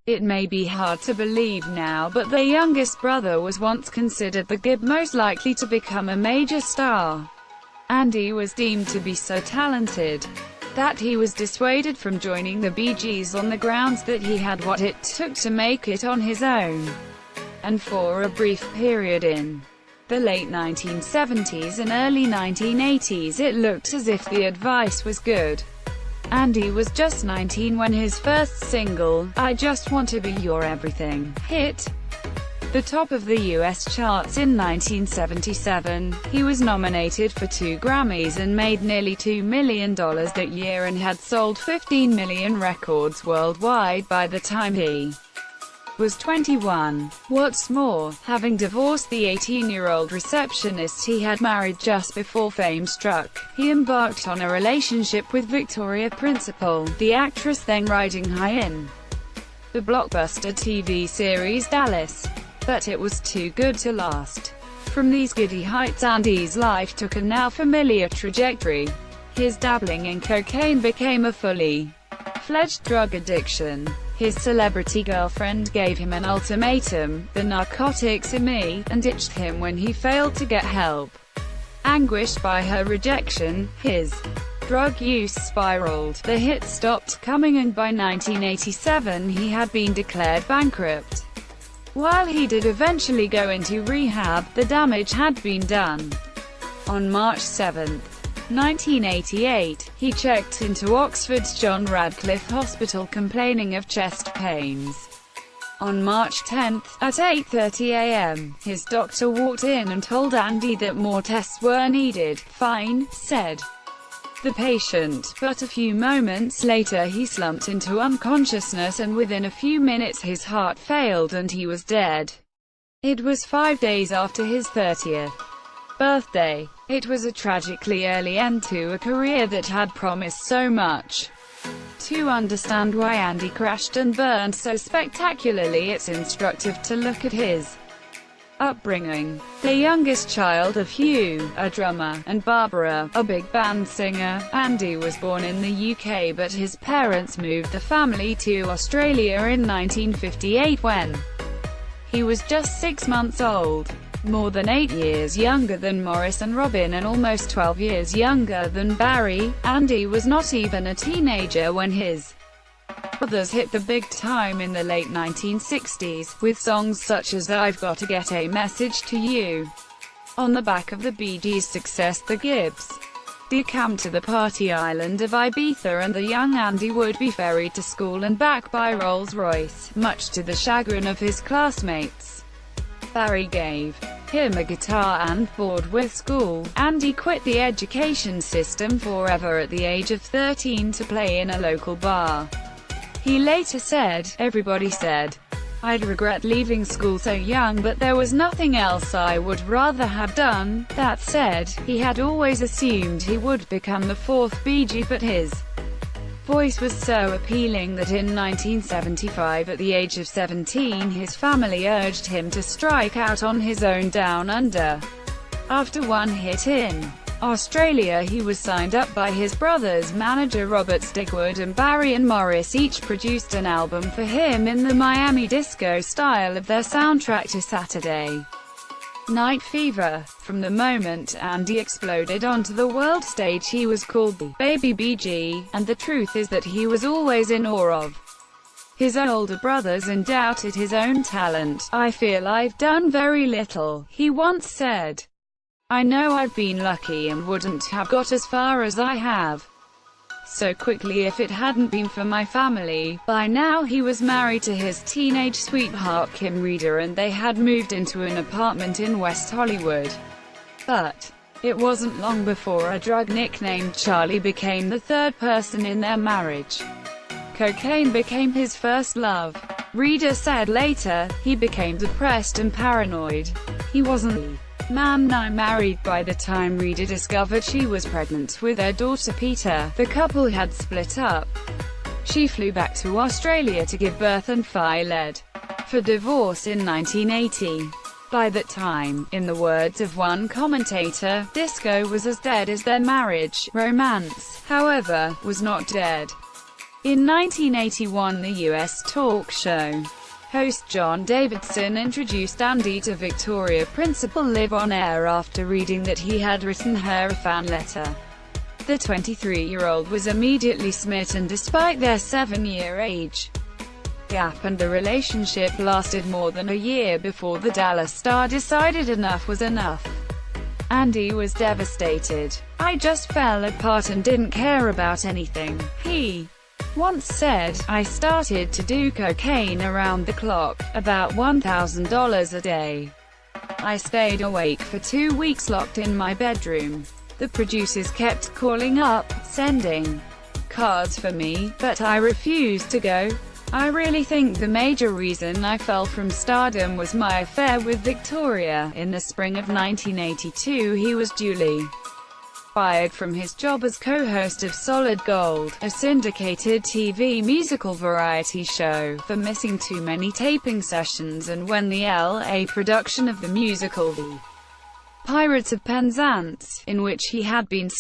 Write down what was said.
It may be hard to believe now, but their youngest brother was once considered the Gibb most likely to become a major star. Andy was deemed to be so talented that he was dissuaded from joining the Bee Gees on the grounds that he had what it took to make it on his own. And for a brief period in the late 1970s and early 1980s it looked as if the advice was good. Andy was just 19 when his first single, "I Just Want to Be Your Everything," hit the top of the US charts in 1977. He was nominated for 2 Grammys and made nearly $2 million that year and had sold 15 million records worldwide by the time he was 21. What's more, having divorced the 18-year-old receptionist he had married just before fame struck, he embarked on a relationship with Victoria Principal, the actress then riding high in the blockbuster TV series Dallas. But it was too good to last. From these giddy heights Andy's life took a now familiar trajectory. His dabbling in cocaine became a fully fledged drug addiction. His celebrity girlfriend gave him an ultimatum, "The narcotics are me," and ditched him when he failed to get help. Anguished by her rejection, his drug use spiraled, the hits stopped coming, and by 1987 he had been declared bankrupt. While he did eventually go into rehab, the damage had been done. On March 7, 1988, he checked into Oxford's John Radcliffe Hospital complaining of chest pains. On March 10, at 8:30 a.m., his doctor walked in and told Andy that more tests were needed. "Fine," said the patient, but a few moments later he slumped into unconsciousness and within a few minutes his heart failed and he was dead. It was 5 days after his 30th birthday. It was a tragically early end to a career that had promised so much. To understand why Andy crashed and burned so spectacularly, it's instructive to look at his upbringing. The youngest child of Hugh, a drummer, and Barbara, a big band singer, Andy was born in the UK but his parents moved the family to Australia in 1958 when he was just 6 months old. More than 8 years younger than Morris and Robin and almost 12 years younger than Barry, Andy was not even a teenager when his brothers hit the big time in the late 1960s, with songs such as "I've Got to Get a Message to You." On the back of the Bee Gees' success, the Gibbs decamped to the party island of Ibiza and the young Andy would be ferried to school and back by Rolls-Royce, much to the chagrin of his classmates. Barry gave him a guitar and, bored with school, Andy quit the education system forever at the age of 13 to play in a local bar. He later said, "Everybody said I'd regret leaving school so young, but there was nothing else I would rather have done." That said, he had always assumed he would become the fourth Bee Gee, but his voice was so appealing that in 1975, at the age of 17, his family urged him to strike out on his own down under. After one hit in Australia, he was signed up by his brother's manager Robert Stigwood, and Barry and Morris each produced an album for him in the Miami disco style of their soundtrack to Saturday Night Fever. From the moment Andy exploded onto the world stage, he was called the Baby Bee Gee, and the truth is that he was always in awe of his older brothers and doubted his own talent. "I feel I've done very little," he once said. "I know I've been lucky and wouldn't have got as far as I have so quickly if it hadn't been for my family." By now he was married to his teenage sweetheart Kim Reeder and they had moved into an apartment in West Hollywood. But it wasn't long before a drug nicknamed Charlie became the third person in their marriage. Cocaine became his first love. Reeder said later, "He became depressed and paranoid. He wasn't the man I married." By the time Reeder discovered she was pregnant with their daughter Peter, the couple had split up. She flew back to Australia to give birth and filed for divorce in 1980. By that time, in the words of one commentator, disco was as dead as their marriage. Romance, however, was not dead. In 1981, the U.S. talk show host John Davidson introduced Andy to Victoria Principal Liv on air after reading that he had written her a fan letter. The 23-year-old was immediately smitten despite their 7-year age gap, and the relationship lasted more than a year before the Dallas star decided enough was enough. Andy was devastated. "I just fell apart and didn't care about anything," he once said. "I started to do cocaine around the clock, about $1,000 a day. I stayed awake for 2 weeks locked in my bedroom. The producers kept calling up, sending cards for me, but I refused to go. I really think the major reason I fell from stardom was my affair with Victoria." In the spring of 1982, he was duly fired from his job as co-host of Solid Gold, a syndicated TV musical variety show, for missing too many taping sessions, and when the LA production of the musical The Pirates of Penzance, in which he had been